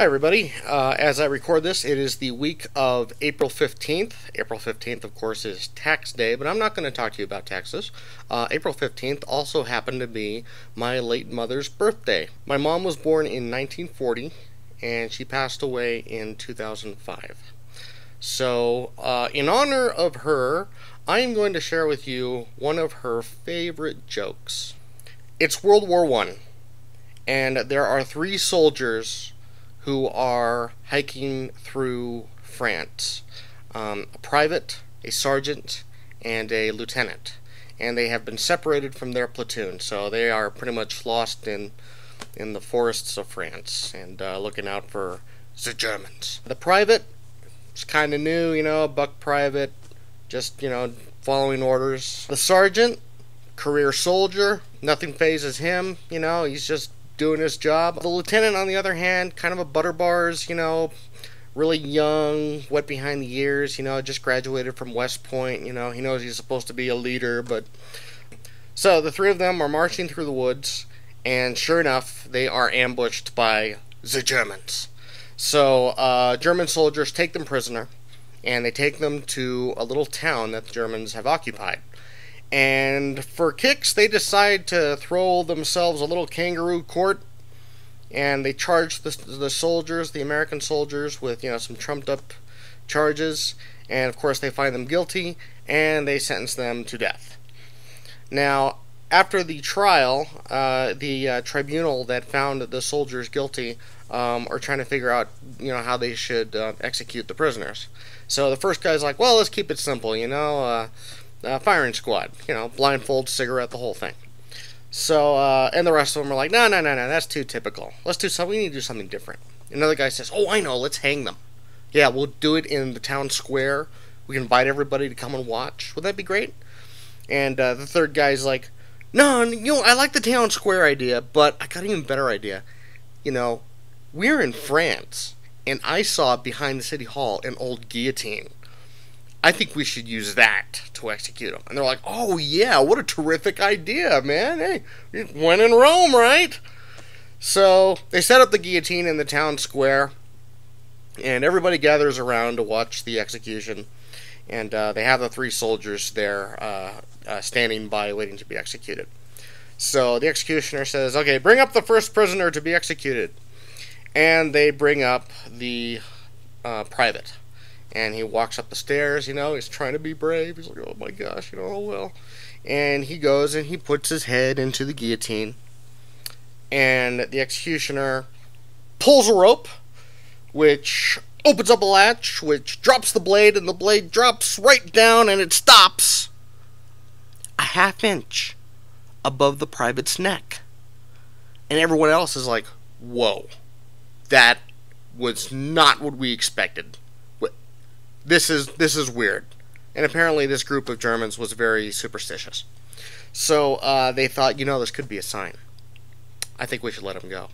Hi everybody. As I record this, it is the week of April 15th. April 15th, of course, is tax day, but I'm not going to talk to you about taxes. April 15th also happened to be my late mother's birthday. My mom was born in 1940, and she passed away in 2005. So, in honor of her, I am going to share with you one of her favorite jokes. It's World War I, and there are three soldiers who are hiking through France. A private, a sergeant, and a lieutenant. And they have been separated from their platoon, so they are pretty much lost in the forests of France and looking out for the Germans. The private is kind of new, a buck private, just, following orders. The sergeant, career soldier, nothing phases him, he's just doing his job. The lieutenant, on the other hand, kind of a butterbars, really young, wet behind the ears, just graduated from West Point, he knows he's supposed to be a leader, but... So, the three of them are marching through the woods, and sure enough, they are ambushed by the Germans. So, German soldiers take them prisoner, and they take them to a little town that the Germans have occupied. And for kicks, they decide to throw themselves a little kangaroo court, and they charge the soldiers, the American soldiers, with some trumped up charges, and of course they find them guilty, and they sentence them to death. Now, after the trial, the tribunal that found the soldiers guilty are trying to figure out, how they should execute the prisoners. So the first guy's like, well, let's keep it simple, firing squad, blindfold, cigarette, the whole thing. So, and the rest of them are like, no, that's too typical. We need to do something different. Another guy says, oh, I know, let's hang them. Yeah, we'll do it in the town square. We can invite everybody to come and watch. Would that be great? And the third guy's like, no, I like the town square idea, but I got an even better idea. We're in France, and I saw behind the city hall an old guillotine. I think we should use that to execute them. And they're like, oh yeah, what a terrific idea, man. Hey, when in Rome, right? So they set up the guillotine in the town square, and everybody gathers around to watch the execution. And they have the three soldiers there standing by waiting to be executed. So the executioner says, okay, bring up the first prisoner to be executed. And they bring up the private. And he walks up the stairs, he's trying to be brave. He's like, oh my gosh, oh well. And he goes and he puts his head into the guillotine. And the executioner pulls a rope, which opens up a latch, which drops the blade, and the blade drops right down, and it stops a half-inch above the private's neck. And everyone else is like, whoa, that was not what we expected. This is weird. And apparently this group of Germans was very superstitious. So they thought, this could be a sign. I think we should let him go.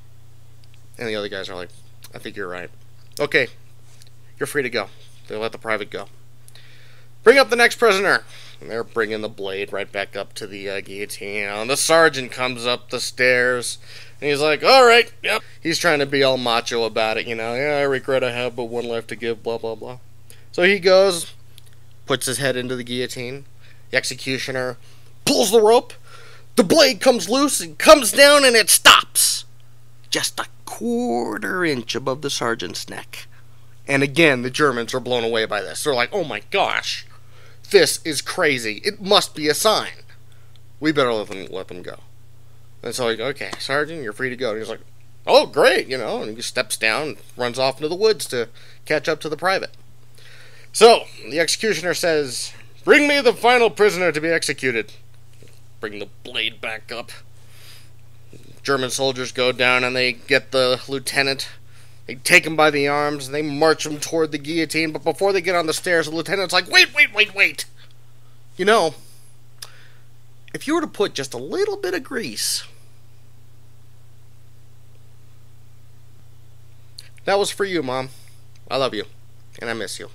And the other guys are like, I think you're right. Okay, you're free to go. They let the private go. Bring up the next prisoner. And they're bringing the blade right back up to the guillotine. And the sergeant comes up the stairs. And he's like, all right, yep. He's trying to be all macho about it, Yeah, I regret I have but one life to give, blah, blah, blah. So he goes, puts his head into the guillotine. The executioner pulls the rope. The blade comes loose and comes down, and it stops just a quarter inch above the sergeant's neck. And again, the Germans are blown away by this. They're like, oh my gosh, this is crazy. It must be a sign. We better let them go. And so he goes, okay, Sergeant, you're free to go. And he's like, oh, great, and he steps down and runs off into the woods to catch up to the private. So, the executioner says, bring me the final prisoner to be executed. Bring the blade back up. German soldiers go down and they get the lieutenant. They take him by the arms and they march him toward the guillotine. But before they get on the stairs, the lieutenant's like, wait. If you were to put just a little bit of grease. That was for you, Mom. I love you. And I miss you.